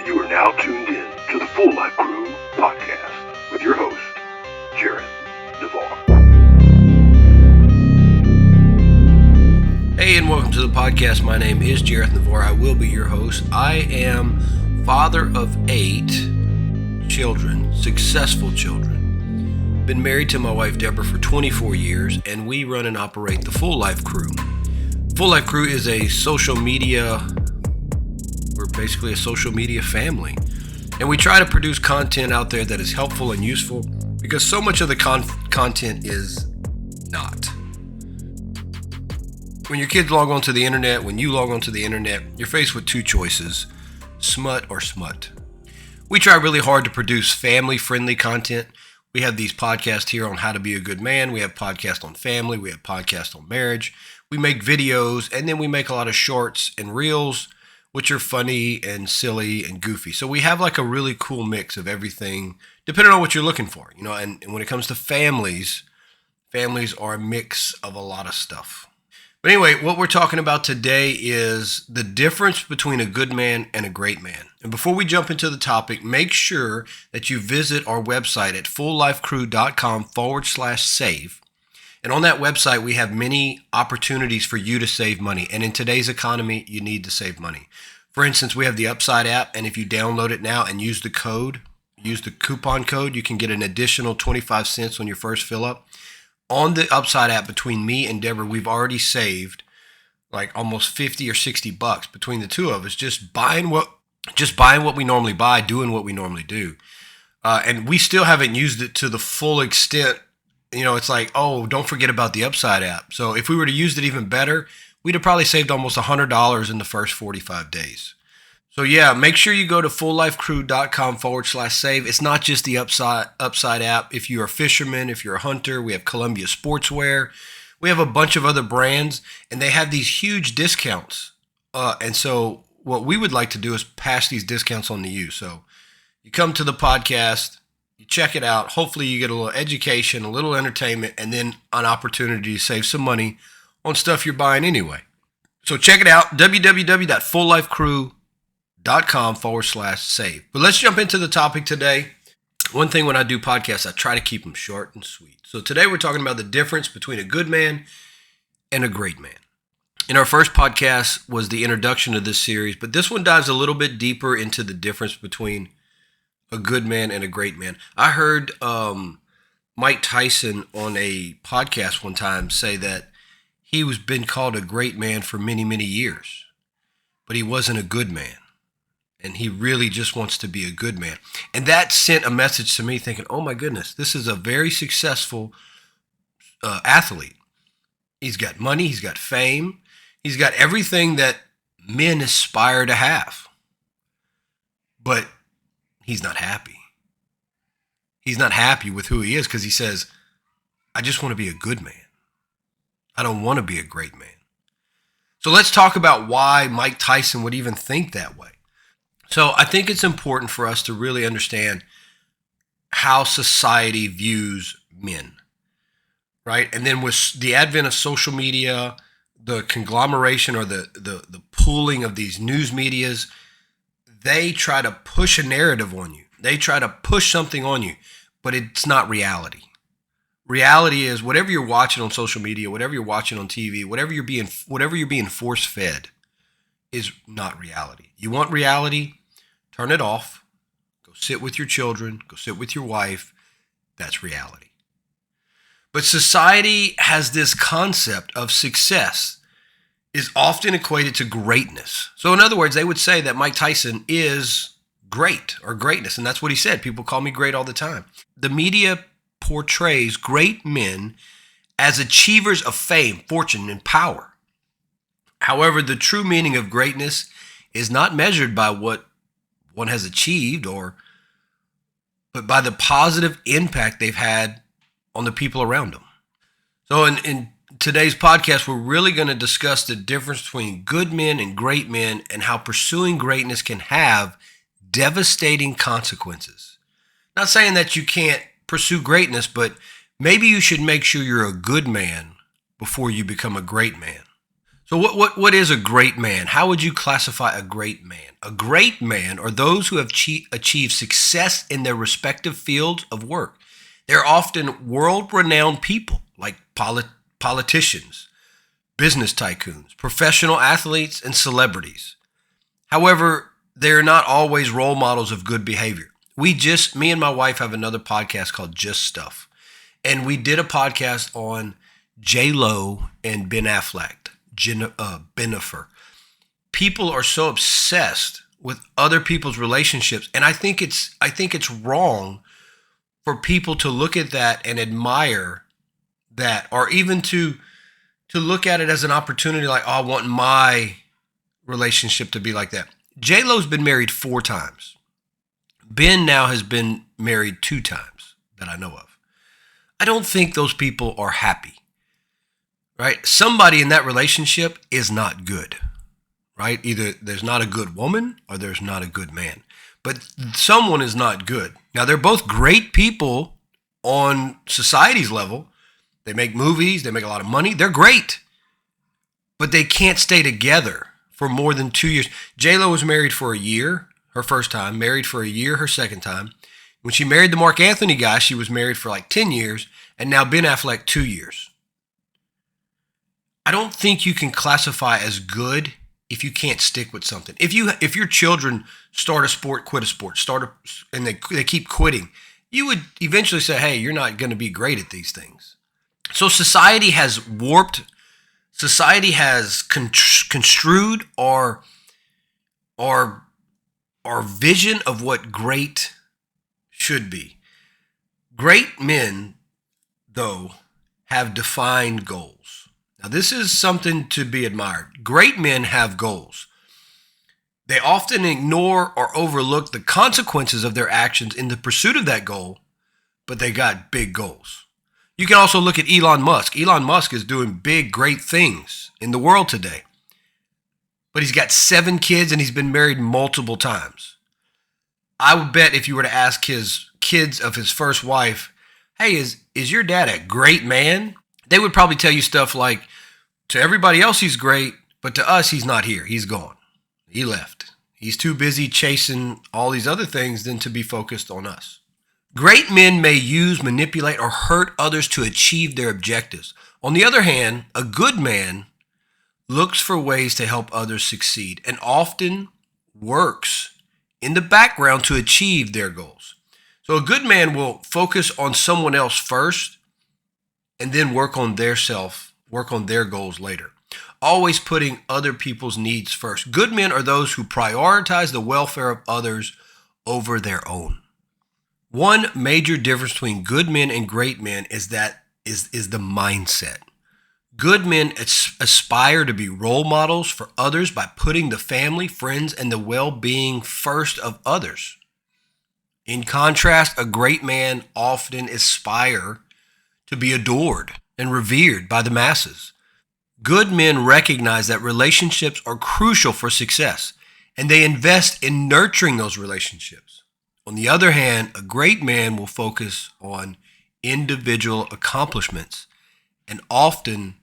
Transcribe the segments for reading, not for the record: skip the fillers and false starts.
You are now tuned in to the Full Life Crew podcast with your host, Jared Navarre. Hey, and welcome to the podcast. My name is Jared Navarre. I will be your host. I am father of 8 children, successful children. Been married to my wife Deborah for 24 years, and we run and operate the Full Life Crew. Full Life Crew is a social media, we're basically a social media family. And we try to produce content out there that is helpful and useful because so much of the content is not. When your kids log onto the internet, when you log onto the internet, you're faced with 2 choices, smut or smut. We try really hard to produce family-friendly content. We have these podcasts here on how to be a good man. We have podcasts on family. We have podcasts on marriage. We make videos, and then we make a lot of shorts and reels, which are funny and silly and goofy. So we have like a really cool mix of everything, depending on what you're looking for. You know, and when it comes to families are a mix of a lot of stuff. But anyway, what we're talking about today is the difference between a good man and a great man. And before we jump into the topic, make sure that you visit our website at fulllifecrew.com/save. And on that website, we have many opportunities for you to save money. And in today's economy, you need to save money. For instance, we have the Upside app, and if you download it now and use the coupon code, you can get an additional 25 cents on your first fill up. On the Upside app, between me and Deborah, we've already saved like almost 50 or 60 bucks between the two of us, just buying what we normally buy, doing what we normally do. And we still haven't used it to the full extent. You know, it's like, oh, don't forget about the Upside app. So if we were to use it even better, we'd have probably saved almost $100 in the first 45 days. So yeah, make sure you go to fulllifecrew.com/save. It's not just the Upside app. If you're a fisherman, if you're a hunter, we have Columbia Sportswear. We have a bunch of other brands, and they have these huge discounts. And so what we would like to do is pass these discounts on to you. So you come to the podcast, you check it out. Hopefully you get a little education, a little entertainment, and then an opportunity to save some money on stuff you're buying anyway. So check it out, www.fulllifecrew.com/save. But let's jump into the topic today. One thing when I do podcasts, I try to keep them short and sweet. So today we're talking about the difference between a good man and a great man. In our first podcast was the introduction to this series, but this one dives a little bit deeper into the difference between a good man and a great man. I heard Mike Tyson on a podcast one time say that he was been called a great man for many, many years, but he wasn't a good man. And he really just wants to be a good man. And that sent a message to me thinking, oh my goodness, this is a very successful athlete. He's got money, he's got fame, he's got everything that men aspire to have. But he's not happy. He's not happy with who he is because he says, I just want to be a good man. I don't want to be a great man. So let's talk about why Mike Tyson would even think that way. So I think it's important for us to really understand how society views men, right? And then with the advent of social media, the conglomeration or the pooling of these news medias, they try to push a narrative on you. They try to push something on you, but it's not reality. Reality is whatever you're watching on social media, whatever you're watching on TV, whatever you're being force fed is not reality. You want reality? Turn it off. Go sit with your children. Go sit with your wife. That's reality. But society has this concept of success is often equated to greatness. So in other words, they would say that Mike Tyson is great or greatness. And that's what he said. People call me great all the time. The media portrays great men as achievers of fame, fortune, and power. However, the true meaning of greatness is not measured by what one has achieved but by the positive impact they've had on the people around them. So in today's podcast, we're really going to discuss the difference between good men and great men and how pursuing greatness can have devastating consequences. Not saying that you can't pursue greatness, but maybe you should make sure you're a good man before you become a great man. So what is a great man? How would you classify a great man? A great man are those who have achieved success in their respective fields of work. They're often world-renowned people like politicians, business tycoons, professional athletes, and celebrities. However, they're not always role models of good behavior. Me and my wife have another podcast called Just Stuff. And we did a podcast on J-Lo and Ben Affleck, Benifer. People are so obsessed with other people's relationships. And I think it's wrong for people to look at that and admire that, or even to look at it as an opportunity like, oh, I want my relationship to be like that. J-Lo's been married 4 times. Ben now has been married 2 times that I know of. I don't think those people are happy, right? Somebody in that relationship is not good, right? Either there's not a good woman or there's not a good man, but someone is not good. Now, they're both great people on society's level. They make movies, they make a lot of money, they're great, but they can't stay together for more than 2 years. J-Lo was married for a year, her first time, married for a year, her second time. When she married the Mark Anthony guy, she was married for like 10 years, and now Ben Affleck, 2 years. I don't think you can classify as good if you can't stick with something. If your children start a sport, quit a sport, and they keep quitting, you would eventually say, hey, you're not going to be great at these things. So society has warped, society has construed our vision of what great should be. Great men, though, have defined goals. Now, this is something to be admired. Great men have goals. They often ignore or overlook the consequences of their actions in the pursuit of that goal, but they got big goals. You can also look at Elon Musk. Elon Musk is doing big, great things in the world today. But he's got 7 kids and he's been married multiple times. I would bet if you were to ask his kids of his first wife, hey, is your dad a great man? They would probably tell you stuff like, to everybody else he's great, but to us he's not here. He's gone. He left. He's too busy chasing all these other things than to be focused on us. Great men may use, manipulate, or hurt others to achieve their objectives. On the other hand, a good man looks for ways to help others succeed and often works in the background to achieve their goals. So a good man will focus on someone else first and then work on their goals later, always putting other people's needs first. Good men are those who prioritize the welfare of others over their own. One major difference between good men and great men is the mindset. Good men aspire to be role models for others by putting the family, friends, and the well-being first of others. In contrast, a great man often aspires to be adored and revered by the masses. Good men recognize that relationships are crucial for success, and they invest in nurturing those relationships. On the other hand, a great man will focus on individual accomplishments and often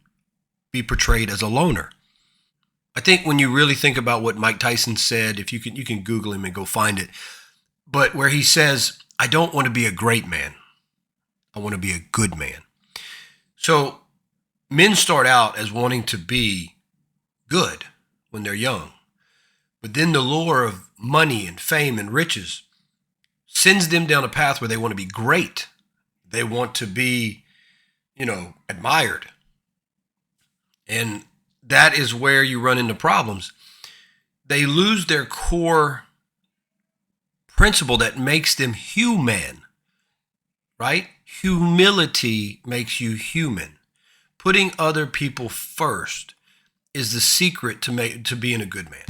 be portrayed as a loner. I think when you really think about what Mike Tyson said, if you can Google him and go find it, but where he says, I don't want to be a great man. I want to be a good man. So men start out as wanting to be good when they're young, but then the lure of money and fame and riches sends them down a path where they want to be great. They want to be, admired. And that is where you run into problems. They lose their core principle that makes them human, right? Humility makes you human. Putting other people first is the secret to being a good man.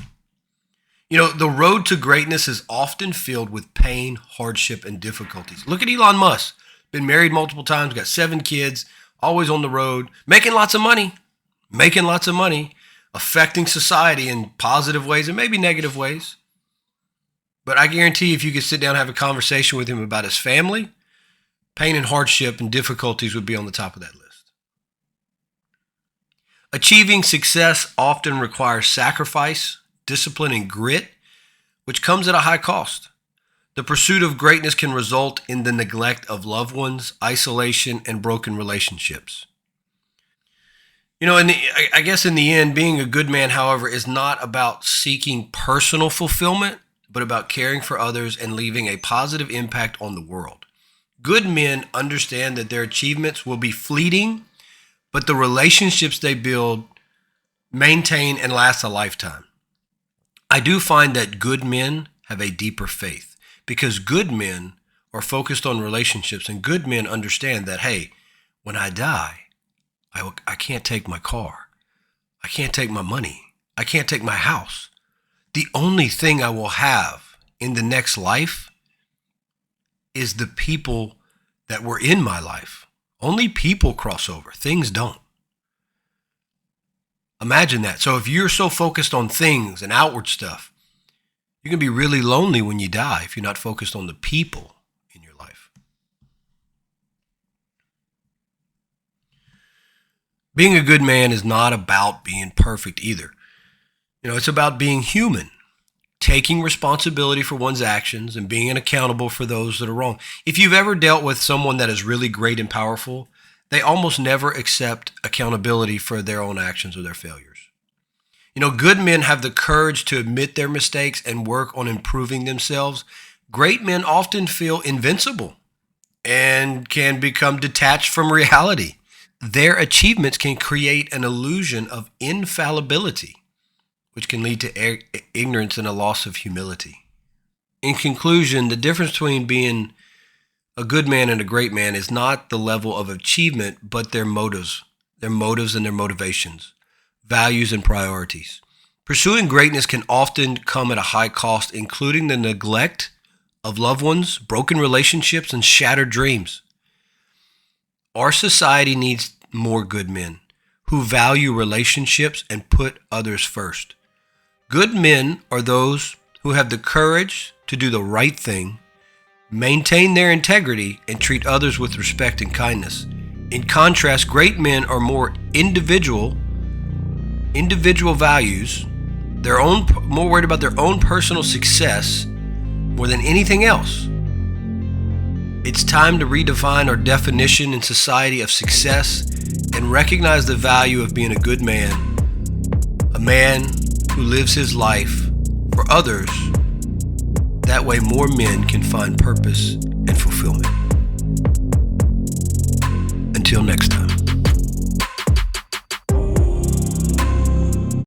The road to greatness is often filled with pain, hardship, and difficulties. Look at Elon Musk. Been married multiple times, got 7 kids, always on the road, making lots of money, affecting society in positive ways and maybe negative ways. But I guarantee if you could sit down and have a conversation with him about his family, pain and hardship and difficulties would be on the top of that list. Achieving success often requires sacrifice, discipline, and grit, which comes at a high cost. The pursuit of greatness can result in the neglect of loved ones, isolation, and broken relationships. I guess in the end, being a good man, however, is not about seeking personal fulfillment, but about caring for others and leaving a positive impact on the world. Good men understand that their achievements will be fleeting, but the relationships they build maintain and last a lifetime. I do find that good men have a deeper faith because good men are focused on relationships, and good men understand that, hey, when I die, I can't take my car. I can't take my money. I can't take my house. The only thing I will have in the next life is the people that were in my life. Only people cross over. Things don't. Imagine that. So if you're so focused on things and outward stuff, you can be really lonely when you die if you're not focused on the people in your life. Being a good man is not about being perfect either. It's about being human, taking responsibility for one's actions and being accountable for those that are wrong. If you've ever dealt with someone that is really great and powerful, they almost never accept accountability for their own actions or their failures. Good men have the courage to admit their mistakes and work on improving themselves. Great men often feel invincible and can become detached from reality. Their achievements can create an illusion of infallibility, which can lead to ignorance and a loss of humility. In conclusion, the difference between being a good man and a great man is not the level of achievement, but their motives and their motivations, values and priorities. Pursuing greatness can often come at a high cost, including the neglect of loved ones, broken relationships, and shattered dreams. Our society needs more good men who value relationships and put others first. Good men are those who have the courage to do the right thing, maintain their integrity, and treat others with respect and kindness. In contrast, great men are more individual values, more worried about their own personal success more than anything else. It's time to redefine our definition in society of success and recognize the value of being a good man, a man who lives his life for others. That way more men can find purpose and fulfillment. Until next time.